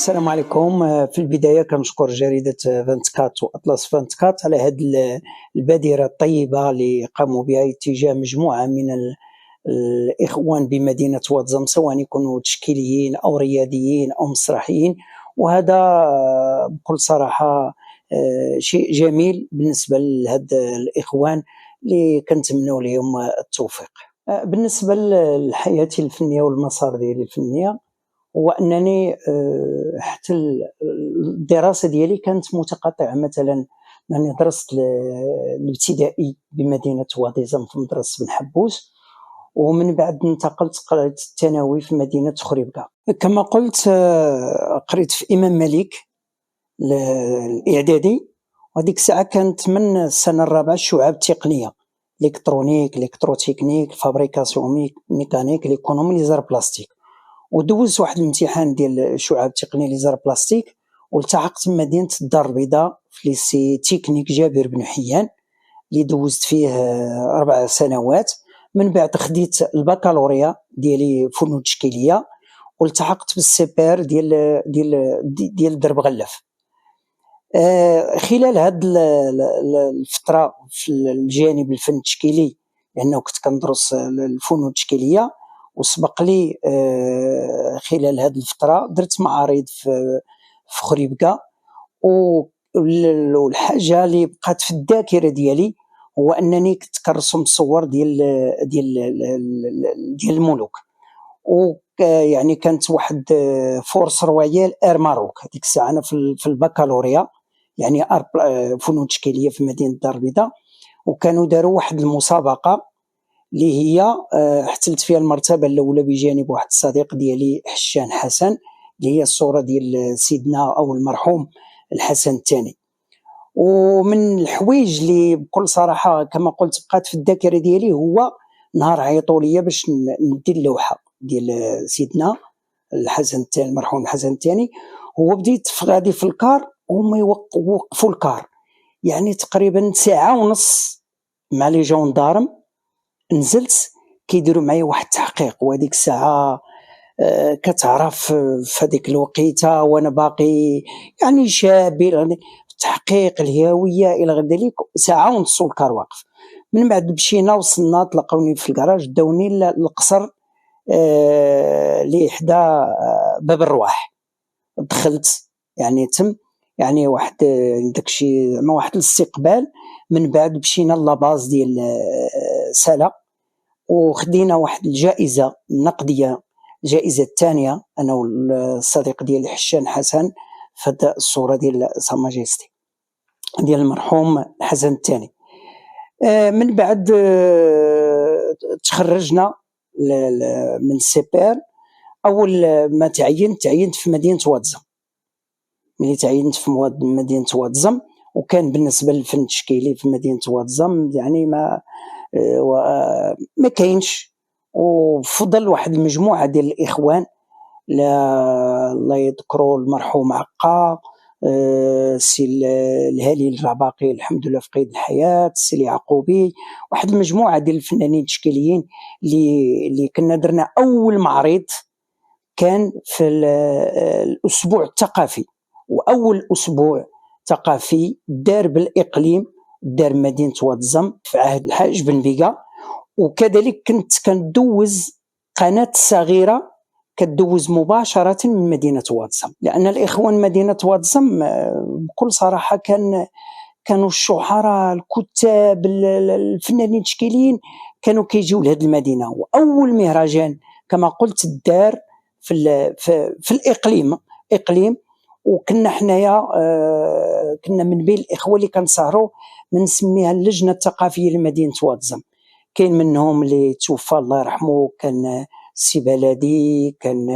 السلام عليكم. في البداية كنشكر جريدة 24 وأطلس 24 على هذه البادرة الطيبة اللي قاموا بها اتجاه مجموعة من الإخوان بمدينة واتزم، سواء يكونوا تشكيليين أو رياضيين أو مسرحيين، وهذا بكل صراحة شيء جميل بالنسبة لهذا الإخوان اللي كنتمنوا لهم التوفيق. بالنسبة لحياتي الفنية والمسار ديالي الفنية، هو انني حتى الدراسه ديالي كانت متقطعه. مثلا انني درست الابتدائي بمدينه واديزم في مدرسه بن حبوس، ومن بعد انتقلت قريت الثانوي في مدينه خريبكه. كما قلت قريت في امام مالك الاعدادي، وهذيك الساعه كانت من السنه الرابعه الشعاب التقنيه، الكترونيك، الكتروتكنيك، فابريكاسيون ميكانيك، ليكونومي، لي زار بلاستيك. ودوزت واحد الامتحان ديال الشعاب التقنيه لي زار بلاستيك، والتحقت بمدينه الدار البيضاء في ليسي تكنيك جابر بن حيان اللي دوزت فيه 4 سنوات. من بعد خديت البكالوريا ديالي فنون تشكيليه، والتحقت بالسيبير ديال درب غلف. خلال هاد الفتره في الجانب الفن التشكيلي، لانه كنت كندرس الفنون التشكيليه، وسبق لي خلال هذه الفتره درت معارض في خريبكه. والحاجه اللي بقات في الذاكره ديالي هو انني كنت كنرسم صور ديال الملوك، ويعني كانت واحد فورس رويال اير ماروك هذيك الساعه انا في البكالوريا، يعني فنون تشكيليه في مدينه الدار البيضاء. وكانوا داروا واحد المسابقه اللي هي احتلت فيها المرتبه الاولى بجانب واحد الصديق ديالي حشان حسن، اللي هي الصوره ديال سيدنا او المرحوم الحسن الثاني. ومن الحوايج اللي بكل صراحه كما قلت بقات في الذاكره ديالي هو نهار عيطوا لي باش ندير اللوحه ديال سيدنا الحسن الثاني، المرحوم الحسن الثاني. هو بديت غادي في الكار، وهما يوقفوا الكار يعني تقريبا ساعه ونص مع لي جوندارم. نزلت كيديروا معايا واحد التحقيق، وهذيك الساعه كتعرف في هذيك الوقيته وانا باقي يعني شاب، التحقيق الهويه الى غير ذلك، ساعه ونص والكار واقف. من بعد مشينا وصلنا، تلقاوني في الكراج، داوني للقصر اللي حدا باب الرواح. دخلت يعني تم يعني واحد داكشي زعما واحد الاستقبال. من بعد مشينا لاباز ديال سلا، وخدينا واحد الجائزه نقديه، الجائزه الثانيه انا والصديق ديالي حشان حسن، في هذه الصوره ديال سا ماجيستي ديال المرحوم حسن الثاني. من بعد تخرجنا من السيبير. اول ما تعينت في مدينه واتزم. ملي تعينت في مدينه واتزم، وكان بالنسبه للفن التشكيلي في مدينه واتزم يعني ما كاينش. وفضل واحد المجموعه ديال الاخوان، الله يذكروا المرحوم عقا، السي الهالي الرباقي الحمد لله في قيد الحياه، السي اليعقوبي، واحد المجموعه ديال الفنانين التشكيليين اللي كنا درنا اول معرض كان في الاسبوع الثقافي. واول اسبوع ثقافي دار بالاقليم، دار مدينه واتزم في عهد الحاج بن بيقا. وكذلك كنت كندوز قناه صغيره كتدوز مباشره من مدينه واتزم، لان الاخوان مدينه واتزم بكل صراحه كانوا الشعراء، الكتاب، الفنانين التشكيليين كانوا كيجيو لهذه المدينه. واول مهرجان كما قلت الدار في الاقليم وكنا حنايا كنا من بين الاخوه اللي كنسهروا بنسميها اللجنه الثقافيه لمدينه واتزم. كاين منهم اللي توفى الله يرحمه، كان السي بلدي، كان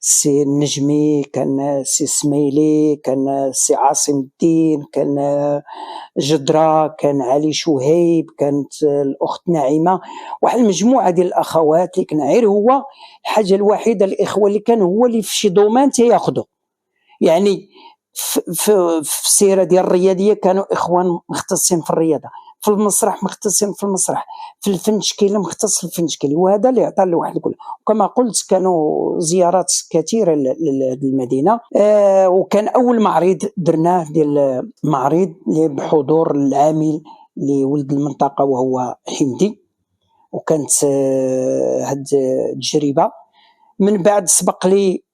السي النجمي، كان السي اسماعيلي، كان السي عاصم الدين، كان جدرة، كان علي شهيب، كانت الاخت ناعمه، واحد المجموعه ديال الاخوات اللي كنا غير هو الحاجه الوحيده الاخوه اللي كان هو اللي في شي دومين تياخذوا. يعني في السيره ديال الرياضيه كانوا اخوان مختصين في الرياضه، في المسرح مختصين في المسرح، في الفن التشكيلي مختص في الفن التشكيلي، وهذا اللي عطى لواحد الكل. وكما قلت كانوا زيارات كثيره لهذه المدينه. وكان اول معرض درناه ديال معرض بحضور العامل لولد المنطقه وهو حمدي، وكانت هاد التجربه. من بعد سبق لي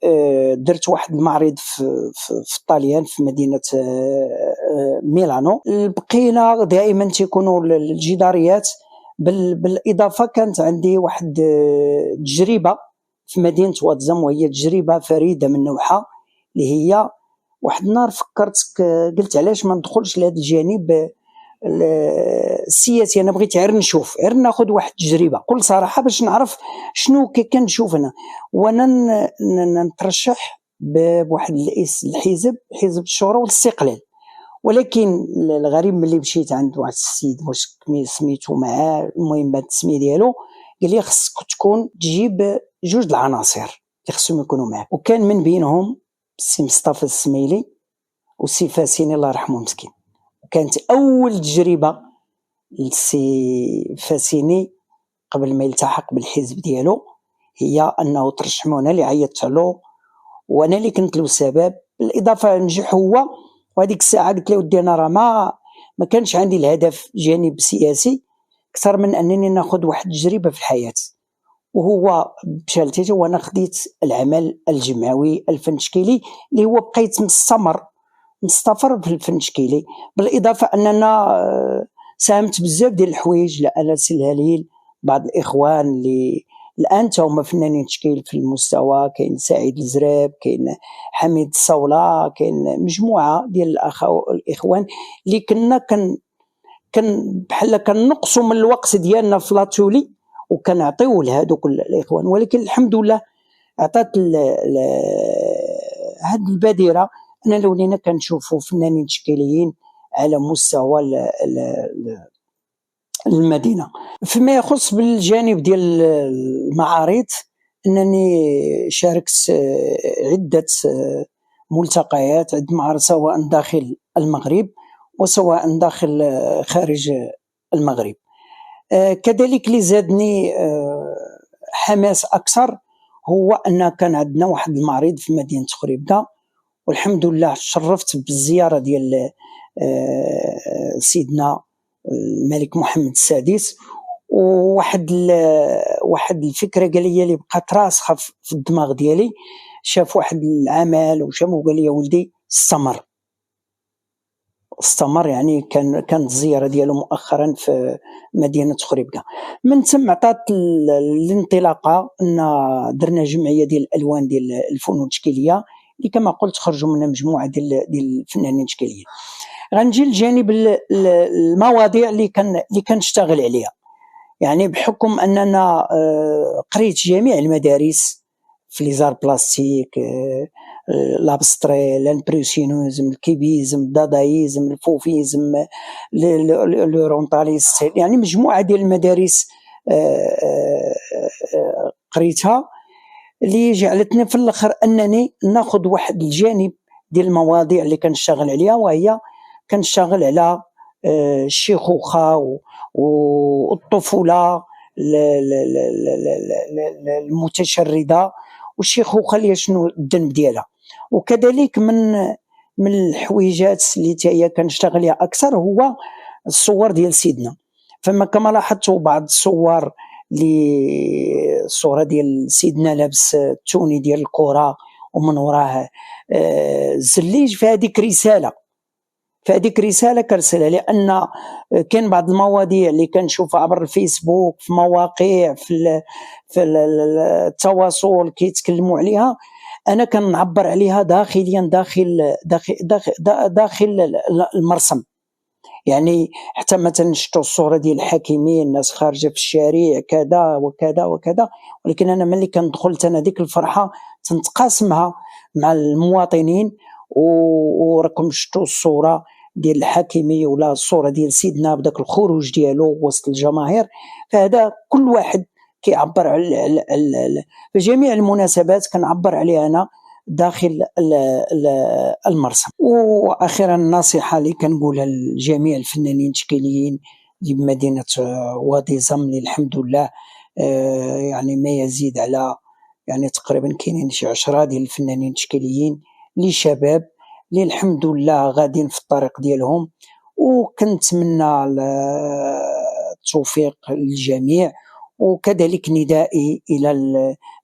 درت واحد المعرض في الطاليان في مدينه ميلانو. بقينا دائما تيكونوا الجداريات. بالاضافه كانت عندي واحد تجربه في مدينه واتزم، وهي تجربه فريده من نوعها، اللي هي واحد النهار فكرت قلت علاش ما ندخلش لهذا الجانب السياسي. انا بغيت غير نشوف، غير ناخذ واحد التجربه بكل صراحه باش نعرف شنو كنشوف انا. وانا نترشح بواحد الحزب، حزب الشورى والاستقلال. ولكن الغريب ملي مشيت عند واحد السيد واش سميتو معاه، المهم هاد التسميه ديالو، قال لي خصك تكون تجيب جوج العناصر اللي خصهم يكونوا معاك، وكان من بينهم السي مصطفى السميلي والسي فاسيني الله يرحمه مسكين. كانت اول تجربه للسي فاسيني قبل ما يلتحق بالحزب ديالو هي انه ترشحوا، انا اللي عيطت له وانا اللي كنت له السبب. بالاضافه نجح هو، وهذيك الساعه قلت له ودي انا راه ما كانش عندي الهدف جانب سياسي اكثر من انني ناخذ واحد التجربه في الحياه. وهو بشالتي وانا خديت العمل الجمعوي الفن التشكيلي اللي هو بقيت مستفر في الفن التشكيلي. بالاضافه اننا ساهمت بزاف ديال الحوايج لانس الهليل، بعض الاخوان اللي الان هما فنانين تشكيل في المستوى، كاين سعيد الزراب، كاين حميد الصوله، كاين مجموعه ديال الاخوان اللي كان بحال كنقصوا من الوقت ديالنا في لاتولي وكنعطيوه لهذوك الاخوان. ولكن الحمد لله عطات هاد البادره اننا ولينا كنشوفوا فنانين تشكيليين على مستوى المدينه. فيما يخص بالجانب ديال المعارض، انني شاركت عده ملتقيات، عده معارض سواء داخل المغرب وسواء داخل خارج المغرب. كذلك اللي زادني حماس اكثر هو ان كان عندنا واحد المعرض في مدينه خريبكه، والحمد لله شرفت بالزياره ديال سيدنا الملك محمد السادس. وواحد الفكره قال لي اللي بقات راسخه في الدماغ ديالي، شاف واحد العمل وشاف وقال لي يا ولدي استمر. يعني كانت الزياره ديالو مؤخرا في مدينه خريبكه. من ثم عطات الانطلاقه ان درنا جمعيه ديال الالوان ديال الفنون التشكيليه اللي كما قلت خرجوا منها مجموعه ديال الفنانين التشكيليين. غنجي لجانب المواضيع اللي كنشتغل عليها. يعني بحكم اننا قريت جميع المدارس في ليزار بلاستيك، لابستري، الامبرسيونيزم، الكيبيزم، الدادايزم، الفوفيزم، لورونتاليست، يعني مجموعه ديال المدارس قريتها اللي جعلتني في الاخر انني ناخذ واحد الجانب ديال المواضيع اللي كنشتغل عليها، وهي كنشتغل على الشيخوخه والطفوله المتشرده والشيخوخه اللي شنو الذنب ديالها. وكذلك من الحويجات اللي هي كنشتغل عليها اكثر هو الصور ديال سيدنا. فما كما لاحظتوا بعض الصور الصوره ديال سيدنا لابس التوني ديال الكره ومن وراه الزليج، فهذيك رساله كرسلها، لان كاين بعض المواضيع اللي كنشوفها عبر الفيسبوك، في مواقع، في التواصل كيتكلموا عليها، انا كنعبر عليها داخليا داخل المرسم. يعني حتى مثلا شفتوا الصوره ديال الحاكمين، الناس خارجه في الشارع كذا وكذا وكذا، ولكن انا ملي كندخل انا ديك الفرحه تنتقاسمها مع المواطنين. وراكم شفتوا الصوره ديال الحاكمي ولا الصوره ديال سيدنا بداك الخروج ديالو وسط الجماهير، فهذا كل واحد كيعبر على في جميع المناسبات كنعبر عليها انا داخل المرسم. واخيرا النصيحه اللي كنقولها لجميع الفنانين التشكيليين لمدينة وادي زمل الحمد لله. يعني ما يزيد على يعني تقريبا كاينين شي 10 ديال الفنانين التشكيليين اللي شباب اللي الحمد لله غاديين في الطريق ديالهم، وكنتمنى التوفيق للجميع. وكذلك ندائي إلى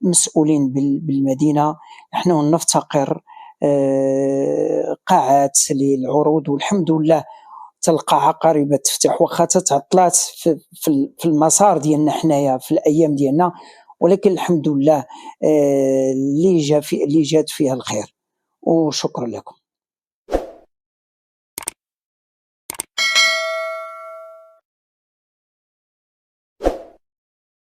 المسؤولين بالمدينة، نحن نفتقر قاعات للعروض، والحمد لله تلقاها قريبة تفتح واخا تعطلات في المسار ديالنا حنايا في الأيام ديالنا، ولكن الحمد لله اللي جات فيها الخير. وشكرا لكم.